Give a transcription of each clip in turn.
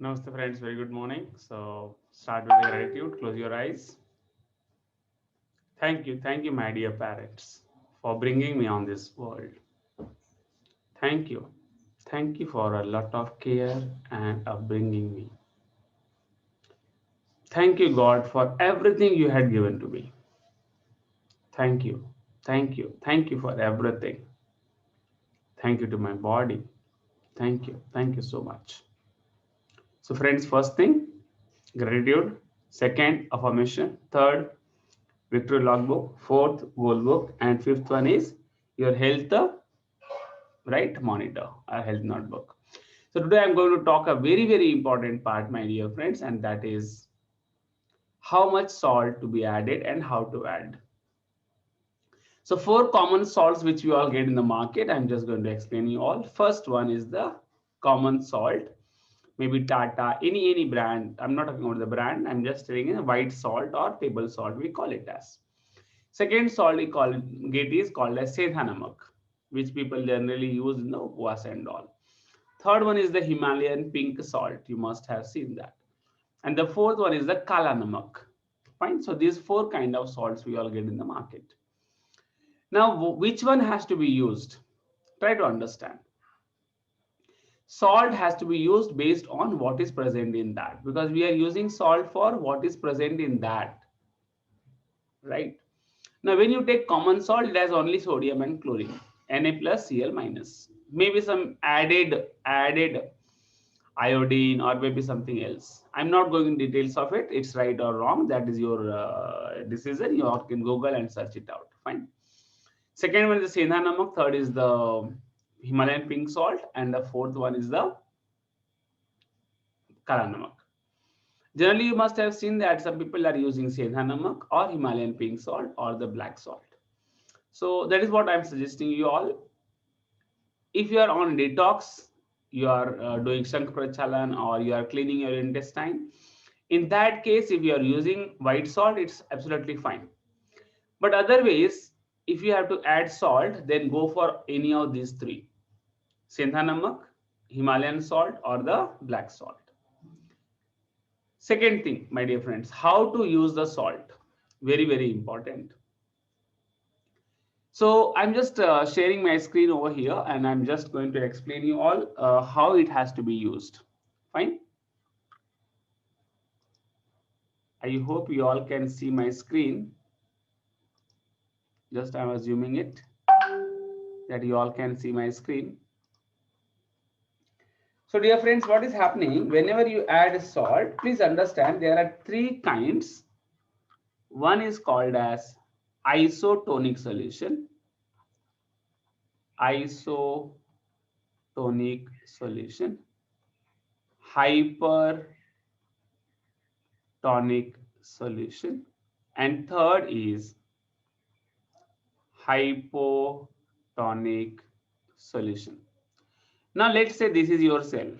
Namaste friends, very good morning. So start with the gratitude, close your eyes. Thank you, my dear parents, for bringing me on this world. Thank you. Thank you for a lot of care and upbringing me. Thank you, God, for everything you had given to me. Thank you. Thank you for everything. Thank you to my body. Thank you so much. So, friends, first thing, gratitude. Second, affirmation. Third, victory logbook. Fourth, goal book. And fifth one is your health, right, monitor, a health notebook. So today I'm going to talk a very important part, my dear friends, and that is how much salt to be added and how to add. So four common salts which we all get in the market, I'm just going to explain you all. First one is the common salt, maybe Tata, any brand. I'm not talking about the brand. I'm just telling you white salt or table salt. We call it as. Second salt we call get is called as Setha Namak, which people generally use in the upwas and all. Third one is the Himalayan pink salt. You must have seen that. And the fourth one is the Kala Namak. Fine. So these four kind of salts we all get in the market. Now, which one has to be used? Try to understand. Salt has to be used based on what is present in that, because we are using salt for what is present in that, right? Now, when you take common salt, it has only sodium and chlorine, Na plus Cl minus. Maybe some added iodine or maybe something else. I'm not going in details of it. It's right or wrong. That is your decision. You can Google and search it out. Fine. Second one is the Sendha Namak. Third is the Himalayan pink salt. And the fourth one is the Kala Namak. Generally, you must have seen that some people are using Sendha Namak or Himalayan pink salt or the black salt. So that is what I'm suggesting you all. If you are on detox, you are doing Shankh Prachalan or you are cleaning your intestine, in that case, if you are using white salt, it's absolutely fine. But otherwise, if you have to add salt, then go for any of these three: Sendha Namak, Himalayan salt, or the black salt. Second thing, my dear friends, how to use the salt. Very important. So I'm just sharing my screen over here and I'm just going to explain you all how it has to be used. Fine. I hope you all can see my screen. Just I'm assuming it that you all can see my screen. So dear friends, what is happening whenever you add salt, please understand there are three kinds. One is called as isotonic solution, isotonic solution, hypertonic solution, and third is hypotonic solution. Now let's say this is your cell,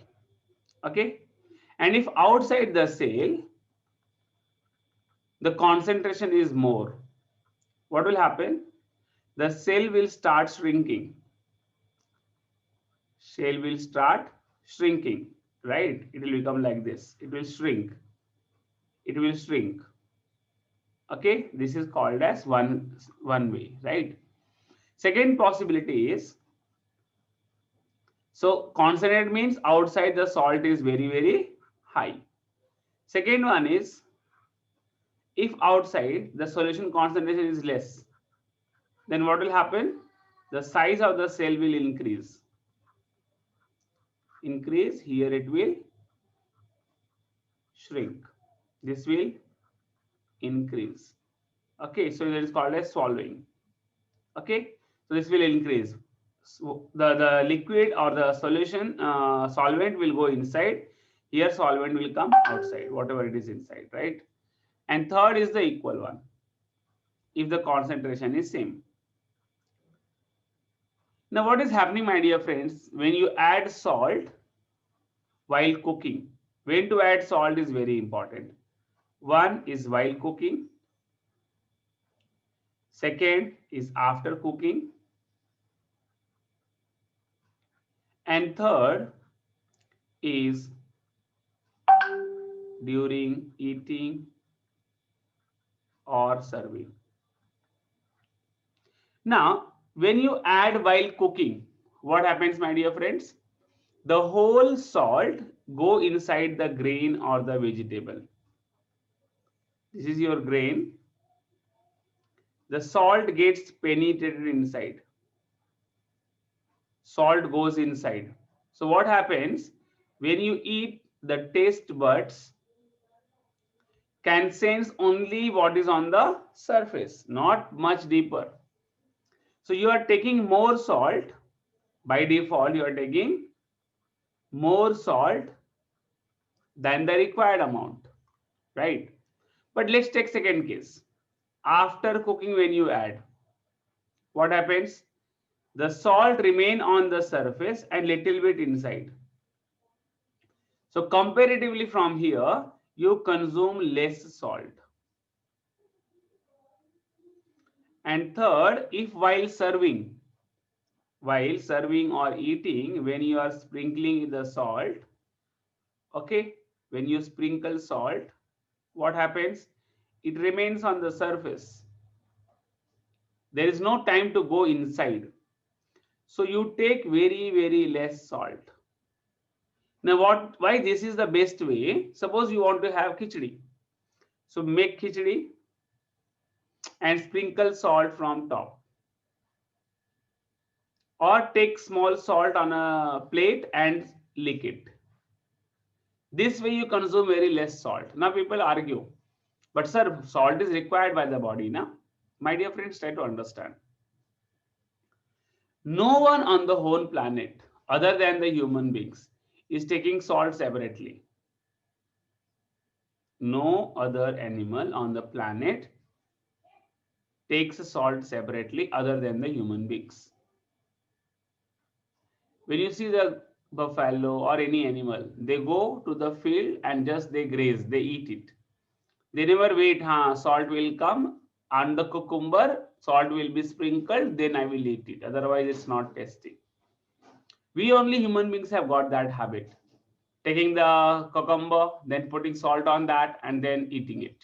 okay? And if outside the cell, the concentration is more, what will happen? The cell will start shrinking. Cell will start shrinking, right? It will become like this. It will shrink. It will shrink. Okay, this is called as one way, right? Second possibility is, so concentrate means outside the salt is very high. Second one is, if outside the solution concentration is less, then what will happen? The size of the cell will increase. Increase, here it will shrink. This will increase. Okay, so that is called as swallowing. Okay, so this will increase. So the liquid or the solution solvent will go inside. Here solvent will come outside, whatever it is inside, right? And third is the equal one, if the concentration is same. Now what is happening, my dear friends, when you add salt while cooking? When to add salt is very important. One is while cooking. Second is after cooking. And third is during eating or serving. Now, when you add while cooking, what happens, my dear friends? The whole salt go inside the grain or the vegetable. This is your grain. The salt gets penetrated inside. Salt goes inside. So what happens when you eat, the taste buds can sense only what is on the surface, not much deeper. So you are taking more salt. By default, you are taking more salt than the required amount, right? But let's take second case. After cooking, when you add, what happens? The salt remain on the surface and little bit inside. So comparatively from here, you consume less salt. And third, if while serving or eating, when you are sprinkling the salt, okay, when you sprinkle salt, what happens? It remains on the surface. There is no time to go inside. So you take very, very less salt. Now why this is the best way? Suppose you want to have khichdi. So make khichdi and sprinkle salt from top. Or take small salt on a plate and lick it. This way you consume very less salt. Now people argue, but sir, salt is required by the body now. My dear friends, try to understand. No one on the whole planet, other than the human beings, is taking salt separately. No other animal on the planet takes salt separately other than the human beings. When you see the buffalo or any animal, they go to the field and just they graze, they eat it. They never wait, salt will come and the cucumber, salt will be sprinkled, then I will eat it. Otherwise, it's not tasty. We only human beings have got that habit. Taking the cucumber, then putting salt on that and then eating it.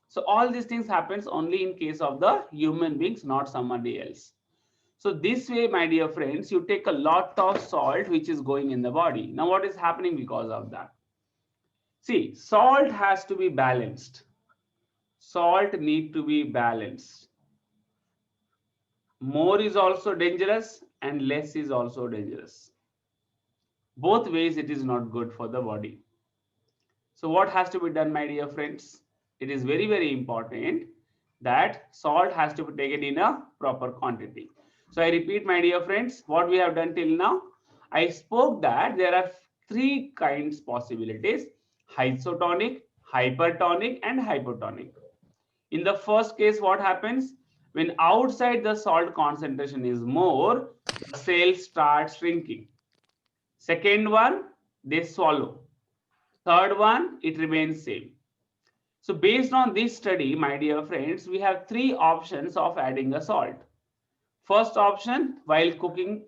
So all these things happens only in case of the human beings, not somebody else. So this way, my dear friends, you take a lot of salt which is going in the body. Now what is happening because of that? See, salt has to be balanced. Salt need to be balanced. More is also dangerous and less is also dangerous. Both ways it is not good for the body. So what has to be done, my dear friends? It is very, very important that salt has to be taken in a proper quantity. So I repeat, my dear friends, what we have done till now. I spoke that there are three kinds possibilities: isotonic, hypertonic, and hypotonic. In the first case, what happens? When outside the salt concentration is more, the cells start shrinking. Second one, they swallow. Third one, it remains same. So based on this study, my dear friends, we have three options of adding a salt. First option, while cooking.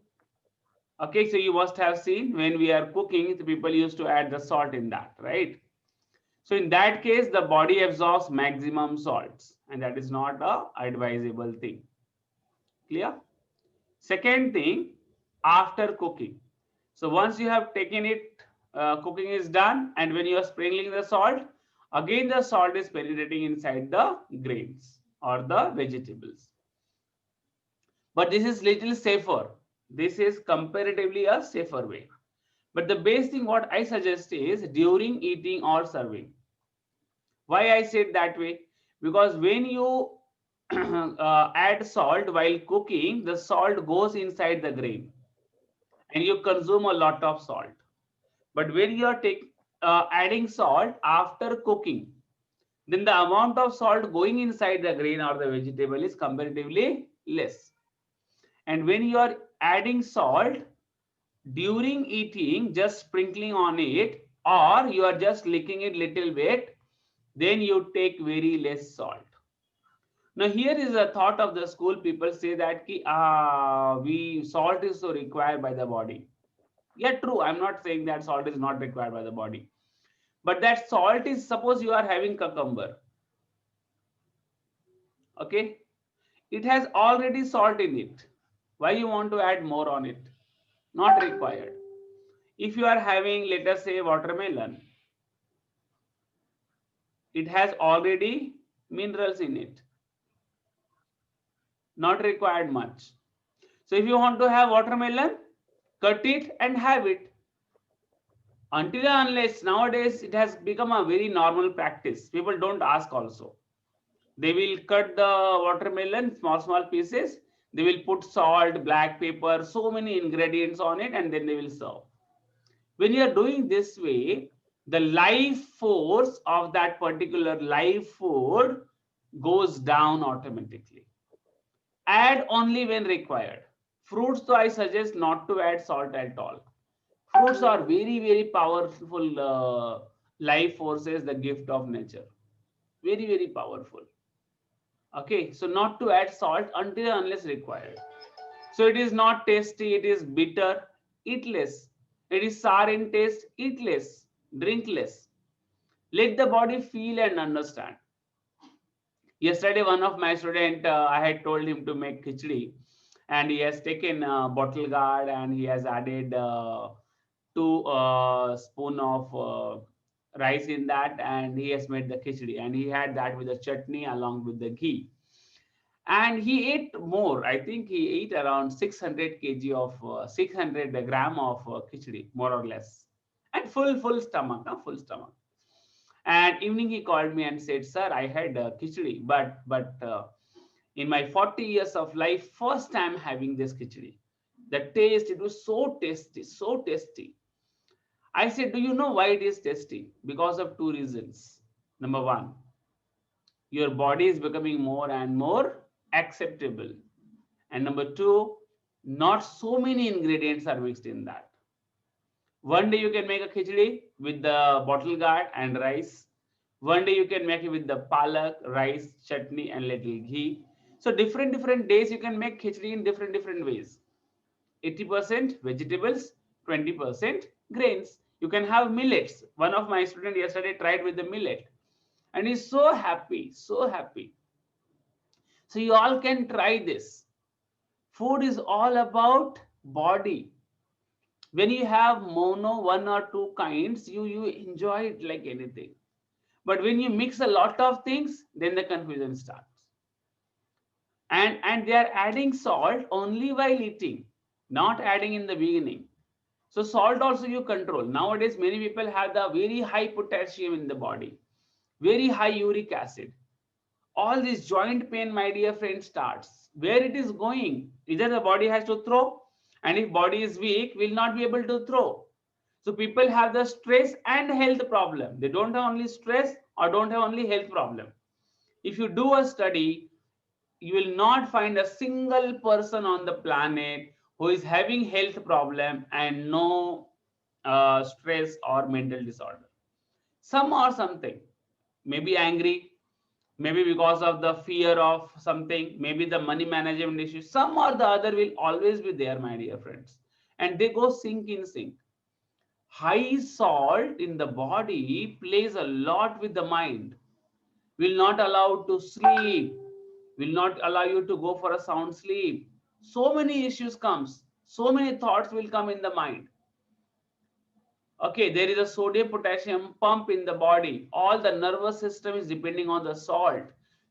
Okay, so you must have seen when we are cooking, the people used to add the salt in that, right? So in that case, the body absorbs maximum salts, and that is not a advisable thing. Clear? Second thing, after cooking. So once you have taken it, cooking is done, and when you are sprinkling the salt, again the salt is penetrating inside the grains or the vegetables. But this is little safer. This is comparatively a safer way. But the best thing what I suggest is during eating or serving. Why I said that way? Because when you add salt while cooking, the salt goes inside the grain and you consume a lot of salt. But when you are adding salt after cooking, then the amount of salt going inside the grain or the vegetable is comparatively less. And when you are adding salt during eating, just sprinkling on it, or you are just licking it little bit, then you take very less salt. Now here is a thought of the school. People say that salt is so required by the body. Yeah, true. I'm not saying that salt is not required by the body. But that salt is, suppose you are having cucumber, okay, it has already salt in it. Why you want to add more on it? Not required. If you are having, let us say, watermelon, it has already minerals in it, not required much. So if you want to have watermelon, cut it and have it. Until and unless nowadays it has become a very normal practice, people don't ask also. They will cut the watermelon small pieces, they will put salt, black pepper, so many ingredients on it, and then they will serve. When you are doing this way, the life force of that particular live food goes down automatically. Add only when required. Fruits, so I suggest not to add salt at all. Fruits are very powerful life forces, the gift of nature. Very powerful. Okay, so not to add salt until unless required. So it is not tasty, it is bitter, eat less. It is sour in taste, eat less, drink less. Let the body feel and understand. Yesterday, one of my student, I had told him to make khichdi, and he has taken bottle guard and he has added 2 spoon of rice in that, and he has made the khichdi, and he had that with the chutney along with the ghee. And he ate more. I think he ate around 600 kg of 600 gram of khichdi, more or less, and full stomach, full stomach. And evening he called me and said, "Sir, I had khichdi, but in my 40 years of life, first time having this khichdi. The taste, it was so tasty, so tasty." I said, "Do you know why it is tasty? Because of 2 reasons. Number one, your body is becoming more and more acceptable. And number two, not so many ingredients are mixed in that. One day you can make a khichdi with the bottle gourd and rice. One day you can make it with the palak, rice, chutney, and little ghee. So different days you can make khichdi in different ways. 80% vegetables, 20% grains. You can have millets. One of my students yesterday tried with the millet, and he's so happy, so happy. So you all can try this. Food is all about body. When you have mono, one or two kinds, you enjoy it like anything. But when you mix a lot of things, then the confusion starts. And they are adding salt only while eating, not adding in the beginning. So salt also you control. Nowadays, many people have the very high potassium in the body, very high uric acid. All this joint pain, my dear friend, starts. Where it is going? Either the body has to throw, and if body is weak, will not be able to throw. So people have the stress and health problem. They don't have only stress or don't have only health problem. If you do a study, you will not find a single person on the planet who is having health problem and no stress or mental disorder. Some or something, maybe angry, maybe because of the fear of something, maybe the money management issue, some or the other will always be there, my dear friends, and they go sink in sync. High salt in the body plays a lot with the mind, will not allow to sleep, will not allow you to go for a sound sleep. So many issues comes, so many thoughts will come in the mind. Okay, there is a sodium potassium pump in the body. All the nervous system is depending on the salt.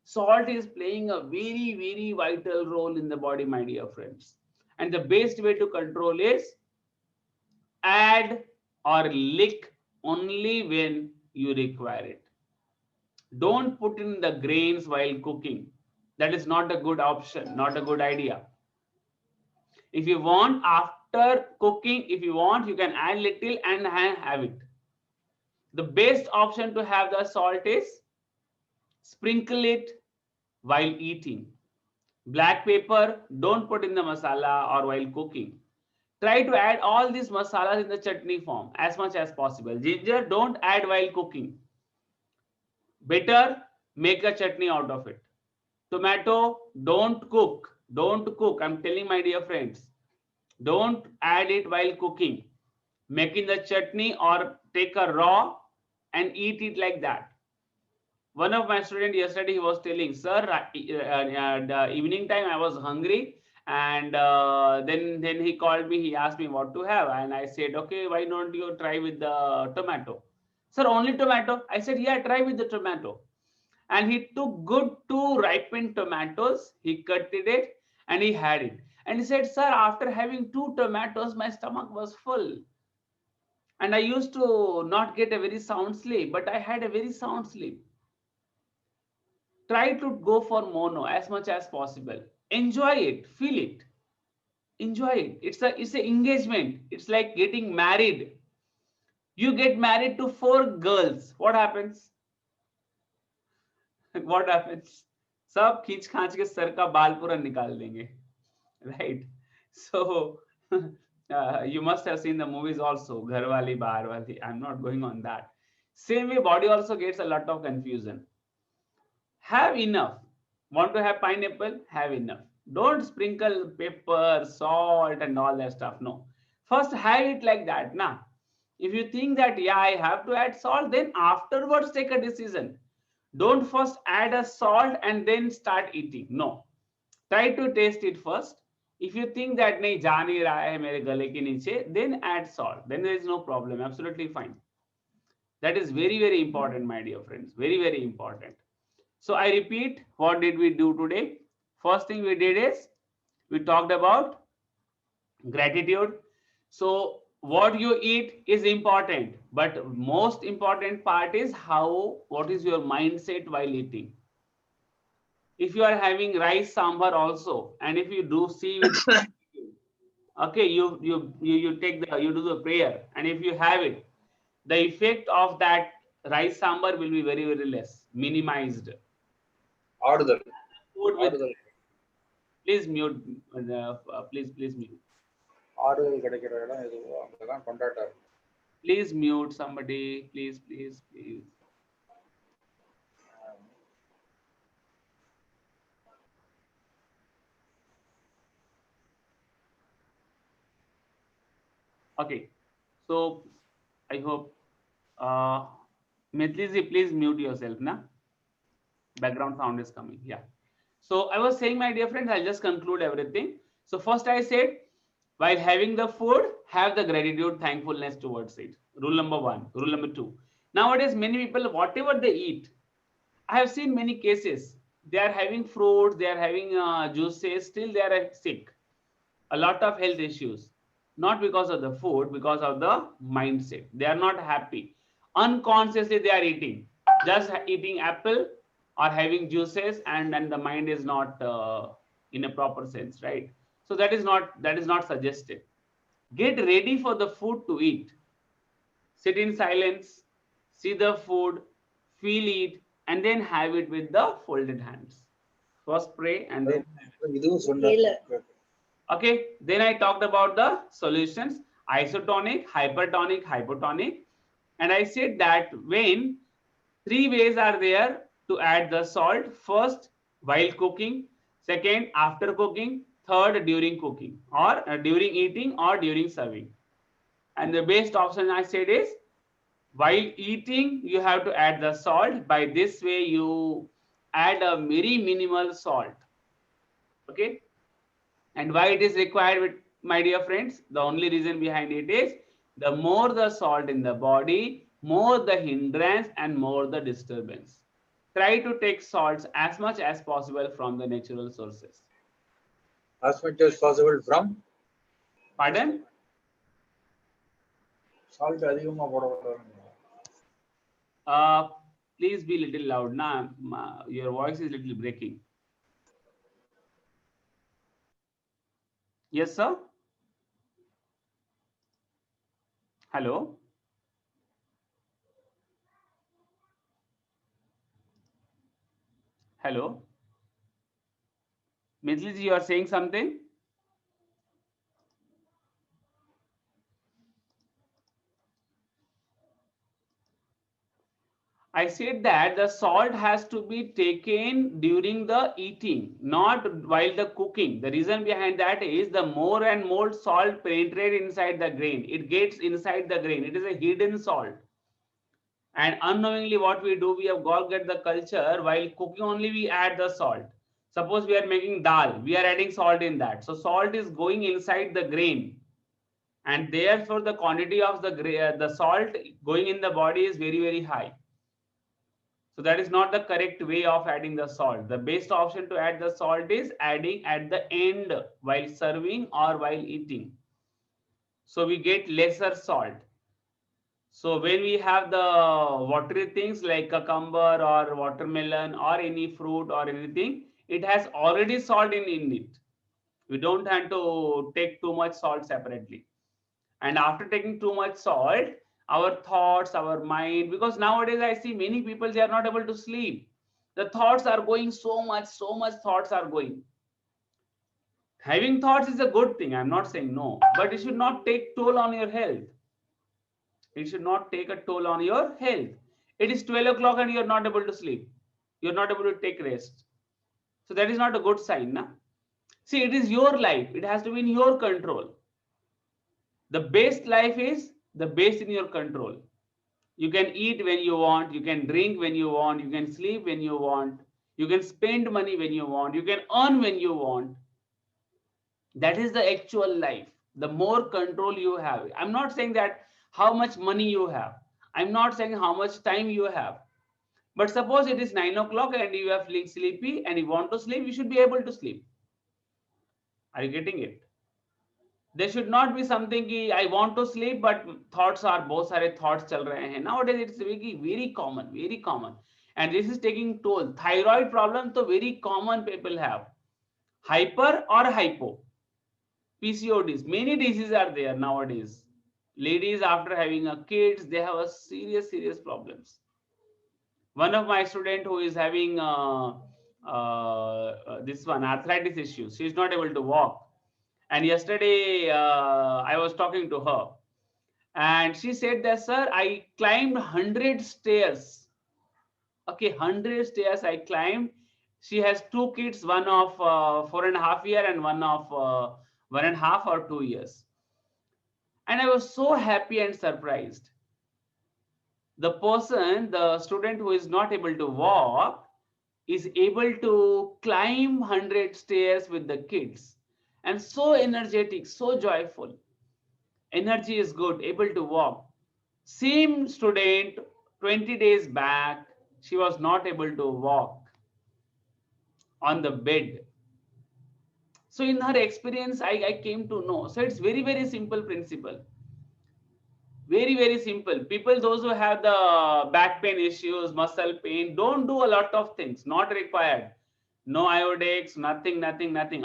Salt is playing a very vital role in the body, my dear friends. And the best way to control is add or lick only when you require it. Don't put in the grains while cooking. That is not a good option, not a good idea. If you want, after cooking, if you want, you can add little and have it. The best option to have the salt is sprinkle it while eating. Black pepper, don't put in the masala or while cooking. Try to add all these masalas in the chutney form as much as possible. Ginger, don't add while cooking. Better make a chutney out of it. Tomato, don't cook. Don't cook. I'm telling my dear friends. Don't add it while cooking. Making the chutney or take a raw and eat it like that. One of my students yesterday, he was telling, sir, the evening time I was hungry, and then he called me, he asked me what to have, and I said, okay, why don't you try with the tomato? Sir, only tomato? I said, yeah, try with the tomato. And he took good two ripened tomatoes, he cut it, and he had it. And he said, sir, after having two tomatoes, my stomach was full. And I used to not get a very sound sleep, but I had a very sound sleep. Try to go for mono as much as possible. Enjoy it, feel it, enjoy it. It's a engagement. It's like getting married. You get married to four girls. What happens? What happens? सब खींच खांच के sir का बाल पूरा निकाल देंगे, right? So you must have seen the movies also, Gharwali, Baharwali. I'm not going on that. Same way, body also gets a lot of confusion. Have enough. Want to have pineapple? Have enough. Don't sprinkle pepper, salt, and all that stuff. No. First, have it like that. Nah. If you think that, yeah, I have to add salt, then afterwards take a decision. Don't first add a salt and then start eating. No. Try to taste it first. If you think that nahi ja nahi raha hai mere gale ke niche, then add salt. Then there is no problem. Absolutely fine. That is very, very important, my dear friends. Very, very important. So I repeat, what did we do today? First thing we did is we talked about gratitude. So what you eat is important, but most important part is what is your mindset while eating. If you are having rice sambar also, and if you do see with okay, you take the, you do the prayer, and if you have it, the effect of that rice sambar will be very, very less, minimized. Audible. Food with, Audible. please mute, please mute. ஆறுதல் கிடைக்கிற இடம் எதுவோ அங்கதான் கொண்டாட்டம். Please mute somebody, please. Okay, so I hope Mithliji, please mute yourself, na? Background sound is coming. Yeah. So I was saying, my dear friends, I'll just conclude everything. So first I said, while having the food, have the gratitude, thankfulness towards it. Rule number one. Rule number two. Nowadays, many people, whatever they eat, I have seen many cases. They are having fruits, they are having juices, still they are sick. A lot of health issues. Not because of the food, because of the mindset. They are not happy. Unconsciously, they are eating. Just eating apple or having juices, and then the mind is not in a proper sense, right? So that is not suggested. Get ready for the food to eat. Sit in silence, see the food, feel it, and then have it with the folded hands. First pray and then இதுவும் சொன்னேன். okay, then I talked about the solutions: isotonic, hypertonic, hypotonic. And I said that when three ways are there to add the salt: first, while cooking; second, after cooking; third, during cooking, or during eating, or during serving. And the best option I said is, while eating, you have to add the salt. By this way, you add a very minimal salt. Okay. And why it is required, with my dear friends? The only reason behind it is, the more the salt in the body, more the hindrance and more the disturbance. Try to take salts as much as possible from the natural sources. As much as possible from? Pardon? Salt அதிகமா போடக்கூடாது. Please be little loud. Nah, your voice is little breaking. Yes, sir. Hello. Hello. Mithliji, you are saying something? I said that the salt has to be taken during the eating, not while the cooking. The reason behind that is, the more and more salt penetrates inside the grain. It gets inside the grain. It is a hidden salt. And unknowingly what we do, we have got get the culture, while cooking only we add the salt. Suppose we are making dal, we are adding salt in that, so salt is going inside the grain, and therefore the quantity of the salt going in the body is very very high. So that is not the correct way of adding the salt. The best option to add the salt is adding at the end while serving or while eating, so we get lesser salt. So when we have the watery things like cucumber or watermelon or any fruit or anything, it has already salt in it. We don't have to take too much salt separately. And after taking too much salt, our thoughts, our mind, because nowadays I see many people, they are not able to sleep. The thoughts are going so much thoughts are going. Having thoughts is a good thing. I'm not saying no, but it should not take toll on your health. It should not take a toll on your health. It is 12 o'clock and you're not able to sleep. You're not able to take rest. So that is not a good sign. Na? See, it is your life. It has to be in your control. The best life is the best in your control. You can eat when you want. You can drink when you want. You can sleep when you want. You can spend money when you want. You can earn when you want. That is the actual life. The more control you have. I'm not saying that how much money you have. I'm not saying how much time you have. But suppose it is 9 o'clock and you are feeling sleepy and you want to sleep, you should be able to sleep. Are you getting it? There should not be something ki I want to sleep, but thoughts are बहुत सारे thoughts चल रहे हैं. Nowadays it's very common, very common. And this is taking toll. Thyroid problem तो very common people have. Hyper or hypo. PCODs. Many diseases are there nowadays. Ladies after having a kids, they have a serious problems. One of my student who is having this one arthritis issues, she is not able to walk. And yesterday I was talking to her, and she said that, sir, I climbed 100 stairs. Okay, 100 stairs I climbed. She has two kids, one of 4.5 years and one of 1.5 or 2 years. And I was so happy and surprised. The student who is not able to walk is able to climb 100 stairs with the kids, and so energetic, so joyful. Energy is good, able to walk. Same student 20 days back, she was not able to walk on the bed. So in her experience, I came to know. So it's very simple principle. Very simple. People, those who have the back pain issues, muscle pain, don't do a lot of things, not required. No iodix, nothing.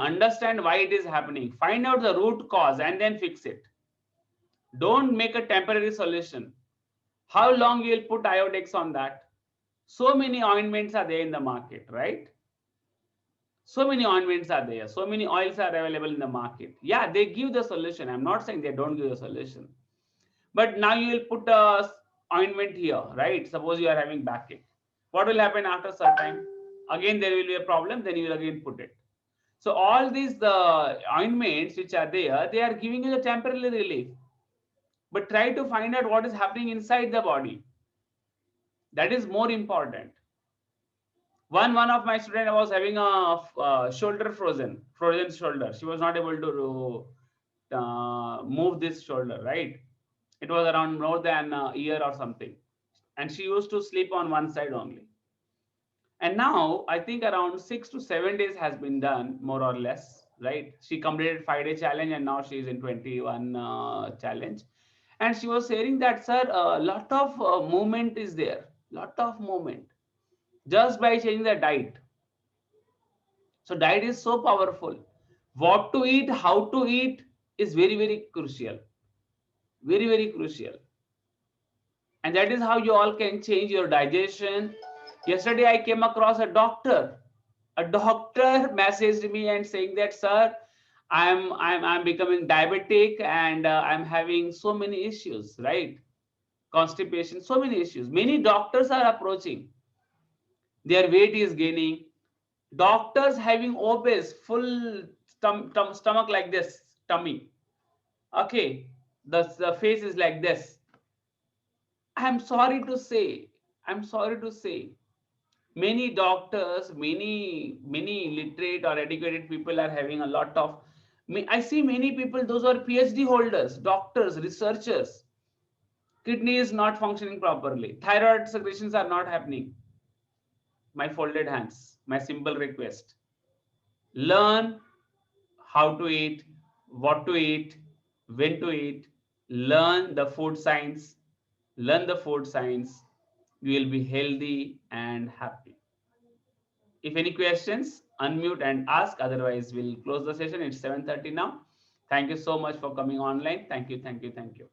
Understand why it is happening. Find out the root cause and then fix it. Don't make a temporary solution. How long you will put iodix on that? So many ointments are there in the market, right? So many ointments are there. So many oils are available in the market. Yeah, they give the solution. I'm not saying they don't give the solution. But now you will put a ointment here, right? Suppose you are having backache. What will happen after some time? Again, there will be a problem. Then you will again put it. So all these the ointments which are there, they are giving you the temporary relief. But try to find out what is happening inside the body. That is more important. One of my students was having a shoulder frozen shoulder. She was not able to move this shoulder, right? It was around more than a year or something, and she used to sleep on one side only. And now I think around 6 to 7 days has been done, more or less, right? She completed 5-day challenge and now she is in 21 challenge. And she was saying that, sir, a lot of movement is there, lot of movement, just by changing the diet. So diet is so powerful. What to eat, how to eat is very crucial, very crucial. And that is how you all can change your digestion. Yesterday I came across a doctor. A doctor messaged me and saying that, sir, I'm becoming diabetic and I'm having so many issues, right? Constipation, so many issues. Many doctors are approaching. Their weight is gaining. Doctors having obese, full stomach like this, tummy. Okay, the face is like this. I'm sorry to say, I'm sorry to say, many doctors, many literate or educated people are having a lot of. I see many people, those are PhD holders, doctors, researchers. Kidney is not functioning properly. Thyroid secretions are not happening. My folded hands. My simple request: learn how to eat, what to eat, when to eat. Learn the food science. Learn the food science. You will be healthy and happy. If any questions, unmute and ask. Otherwise, we'll close the session. It's 7:30 now. Thank you so much for coming online. Thank you, thank you, thank you.